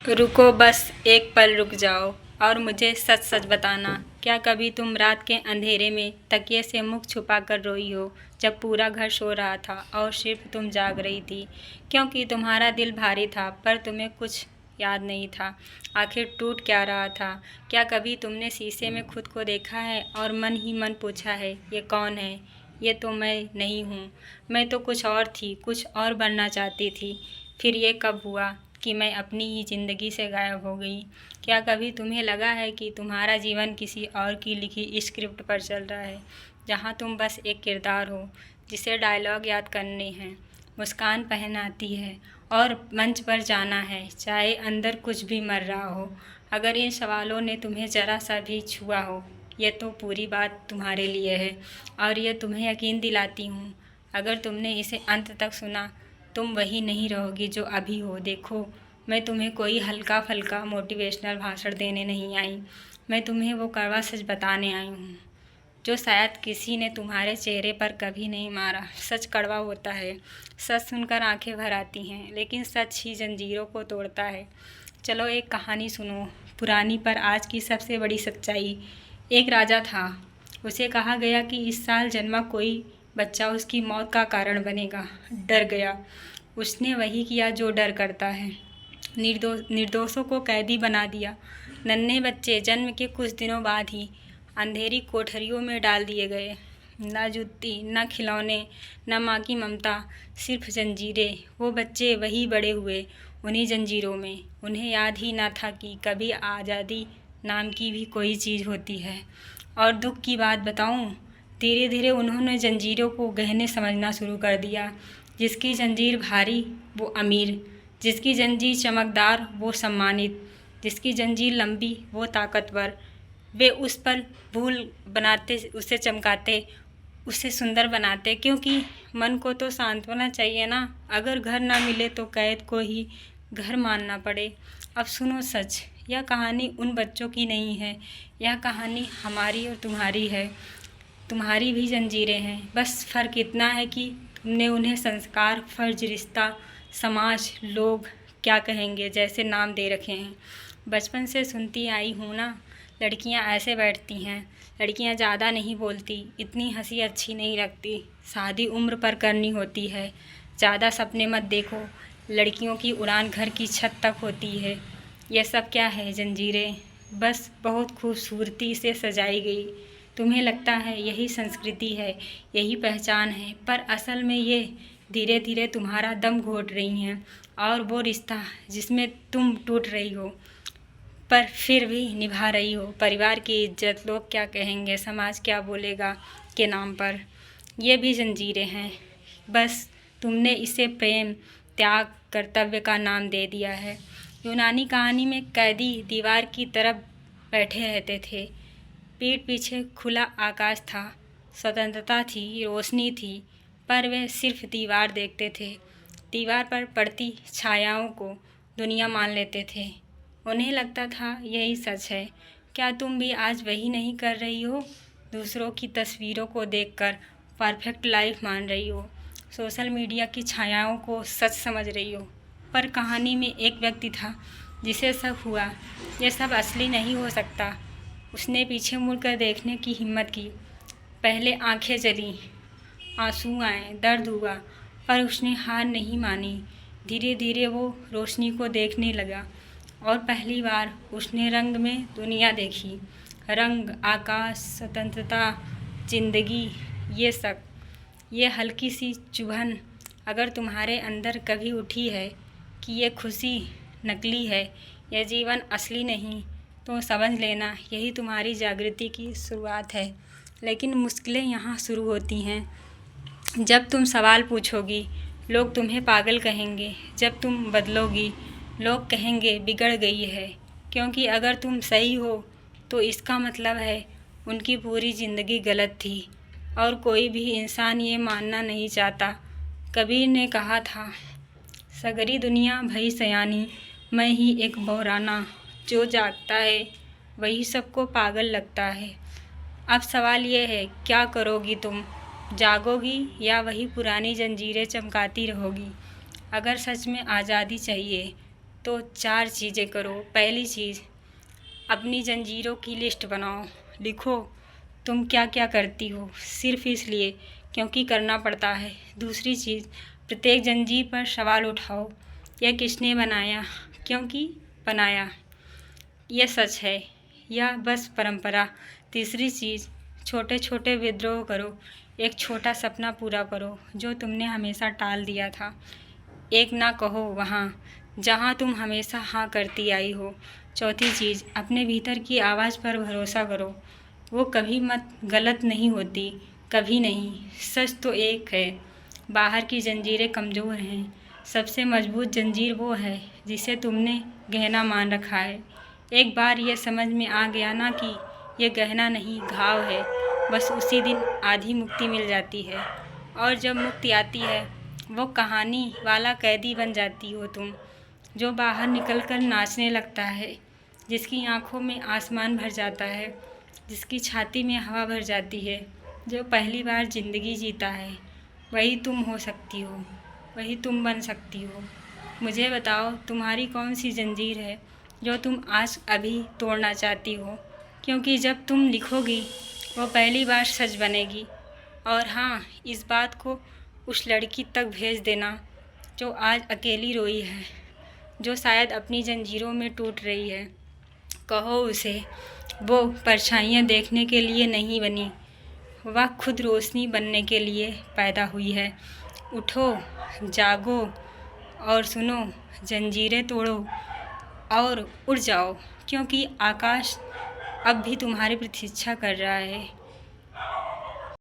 रुको, बस एक पल रुक जाओ और मुझे सच सच बताना, क्या कभी तुम रात के अंधेरे में तकिए से मुख छुपा कर रोई हो जब पूरा घर सो रहा था और सिर्फ तुम जाग रही थी? क्योंकि तुम्हारा दिल भारी था पर तुम्हें कुछ याद नहीं था। आखिर टूट क्या रहा था? क्या कभी तुमने शीशे में खुद को देखा है और मन ही मन पूछा है, ये कौन है? ये तो मैं नहीं हूँ। मैं तो कुछ और थी, कुछ और बनना चाहती थी। फिर ये कब हुआ कि मैं अपनी ही ज़िंदगी से गायब हो गई? क्या कभी तुम्हें लगा है कि तुम्हारा जीवन किसी और की लिखी स्क्रिप्ट पर चल रहा है, जहाँ तुम बस एक किरदार हो जिसे डायलॉग याद करने हैं, मुस्कान पहनाती है और मंच पर जाना है, चाहे अंदर कुछ भी मर रहा हो? अगर इन सवालों ने तुम्हें ज़रा सा भी छुआ हो, ये तो पूरी बात तुम्हारे लिए है और ये तुम्हें यकीन दिलाती हूँ, अगर तुमने इसे अंत तक सुना तुम वही नहीं रहोगी जो अभी हो। देखो, मैं तुम्हें कोई हल्का फल्का मोटिवेशनल भाषण देने नहीं आई, मैं तुम्हें वो कड़वा सच बताने आई हूँ जो शायद किसी ने तुम्हारे चेहरे पर कभी नहीं मारा। सच कड़वा होता है, सच सुनकर आंखें भर आती हैं, लेकिन सच ही जंजीरों को तोड़ता है। चलो एक कहानी सुनो, पुरानी पर आज की सबसे बड़ी सच्चाई। एक राजा था, उसे कहा गया कि इस साल जन्मा कोई बच्चा उसकी मौत का कारण बनेगा। डर गया, उसने वही किया जो डर करता है, निर्दोषों को कैदी बना दिया। नन्हे बच्चे जन्म के कुछ दिनों बाद ही अंधेरी कोठरियों में डाल दिए गए। न जूती, न खिलौने, न माँ की ममता, सिर्फ जंजीरें। वो बच्चे वही बड़े हुए उन्हीं जंजीरों में। उन्हें याद ही ना था कि कभी आज़ादी नाम की भी कोई चीज़ होती है। और दुख की बात बताऊं, धीरे धीरे उन्होंने जंजीरों को गहने समझना शुरू कर दिया। जिसकी जंजीर भारी वो अमीर, जिसकी जंजीर चमकदार वो सम्मानित, जिसकी जंजीर लंबी वो ताकतवर। वे उस पर भूल बनाते, उसे चमकाते, उसे सुंदर बनाते, क्योंकि मन को तो सांत्वना चाहिए ना। अगर घर ना मिले तो कैद को ही घर मानना पड़े। अब सुनो सच, यह कहानी उन बच्चों की नहीं है, यह कहानी हमारी और तुम्हारी है। तुम्हारी भी जंजीरें हैं, बस फ़र्क इतना है कि तुमने उन्हें संस्कार, फर्ज, रिश्ता, समाज, लोग क्या कहेंगे जैसे नाम दे रखे हैं। बचपन से सुनती आई हूँ ना, लड़कियाँ ऐसे बैठती हैं, लड़कियाँ ज़्यादा नहीं बोलती, इतनी हंसी अच्छी नहीं लगती, शादी उम्र पर करनी होती है, ज़्यादा सपने मत देखो, लड़कियों की उड़ान घर की छत तक होती है। यह सब क्या है? जंजीरें, बस बहुत खूबसूरती से सजाई गई। तुम्हें लगता है यही संस्कृति है, यही पहचान है, पर असल में ये धीरे धीरे तुम्हारा दम घोट रही हैं। और वो रिश्ता जिसमें तुम टूट रही हो पर फिर भी निभा रही हो, परिवार की इज्जत, लोग क्या कहेंगे, समाज क्या बोलेगा के नाम पर, ये भी जंजीरें हैं। बस तुमने इसे प्रेम, त्याग, कर्तव्य का नाम दे दिया है। यूनानी कहानी में कैदी दीवार की तरफ बैठे रहते थे, पीठ पीछे खुला आकाश था, स्वतंत्रता थी, रोशनी थी, पर वे सिर्फ दीवार देखते थे। दीवार पर पड़ती छायाओं को दुनिया मान लेते थे। उन्हें लगता था यही सच है। क्या तुम भी आज वही नहीं कर रही हो? दूसरों की तस्वीरों को देखकर परफेक्ट लाइफ मान रही हो, सोशल मीडिया की छायाओं को सच समझ रही हो। पर कहानी में एक व्यक्ति था जिसे सब हुआ, यह सब असली नहीं हो सकता। उसने पीछे मुड़कर देखने की हिम्मत की। पहले आंखें जली, आंसू आए, दर्द हुआ, पर उसने हार नहीं मानी। धीरे धीरे वो रोशनी को देखने लगा और पहली बार उसने रंग में दुनिया देखी। रंग, आकाश, स्वतंत्रता, जिंदगी, ये सब। ये हल्की सी चुभन अगर तुम्हारे अंदर कभी उठी है कि ये खुशी नकली है, यह जीवन असली नहीं, तो समझ लेना यही तुम्हारी जागृति की शुरुआत है। लेकिन मुश्किलें यहाँ शुरू होती हैं जब तुम सवाल पूछोगी, लोग तुम्हें पागल कहेंगे। जब तुम बदलोगी, लोग कहेंगे बिगड़ गई है। क्योंकि अगर तुम सही हो तो इसका मतलब है उनकी पूरी ज़िंदगी गलत थी और कोई भी इंसान ये मानना नहीं चाहता। कबीर ने कहा था, सगरी दुनिया भई सयानी, मैं ही एक बौराना, जो जागता है वही सबको पागल लगता है। अब सवाल ये है, क्या करोगी तुम? जागोगी या वही पुरानी जंजीरें चमकाती रहोगी? अगर सच में आज़ादी चाहिए तो 4 चीज़ें करो। पहली चीज़, अपनी जंजीरों की लिस्ट बनाओ। लिखो तुम क्या क्या करती हो सिर्फ़ इसलिए क्योंकि करना पड़ता है। दूसरी चीज़, प्रत्येक जंजीर पर सवाल उठाओ। यह किसने बनाया, क्योंकि बनाया, यह सच है या बस परंपरा। तीसरी चीज़, छोटे छोटे विद्रोह करो। एक छोटा सपना पूरा करो जो तुमने हमेशा टाल दिया था। एक ना कहो वहाँ जहाँ तुम हमेशा हाँ करती आई हो। चौथी चीज़, अपने भीतर की आवाज़ पर भरोसा करो। वो कभी मत गलत नहीं होती, कभी नहीं। सच तो एक है, बाहर की जंजीरें कमज़ोर हैं। सबसे मजबूत जंजीर वो है जिसे तुमने गहना मान रखा है। एक बार ये समझ में आ गया ना कि ये गहना नहीं घाव है, बस उसी दिन आधी मुक्ति मिल जाती है। और जब मुक्ति आती है, वो कहानी वाला कैदी बन जाती हो तुम, जो बाहर निकलकर नाचने लगता है, जिसकी आंखों में आसमान भर जाता है, जिसकी छाती में हवा भर जाती है, जो पहली बार ज़िंदगी जीता है। वही तुम हो सकती हो, वही तुम बन सकती हो। मुझे बताओ, तुम्हारी कौन सी जंजीर है जो तुम आज अभी तोड़ना चाहती हो, क्योंकि जब तुम लिखोगी वो पहली बार सच बनेगी। और हाँ, इस बात को उस लड़की तक भेज देना जो आज अकेली रोई है, जो शायद अपनी जंजीरों में टूट रही है। कहो उसे, वो परछाइयाँ देखने के लिए नहीं बनी, वह खुद रोशनी बनने के लिए पैदा हुई है। उठो, जागो और सुनो, जंजीरें तोड़ो और उड़ जाओ, क्योंकि आकाश अब भी तुम्हारी प्रतीक्षा कर रहा है।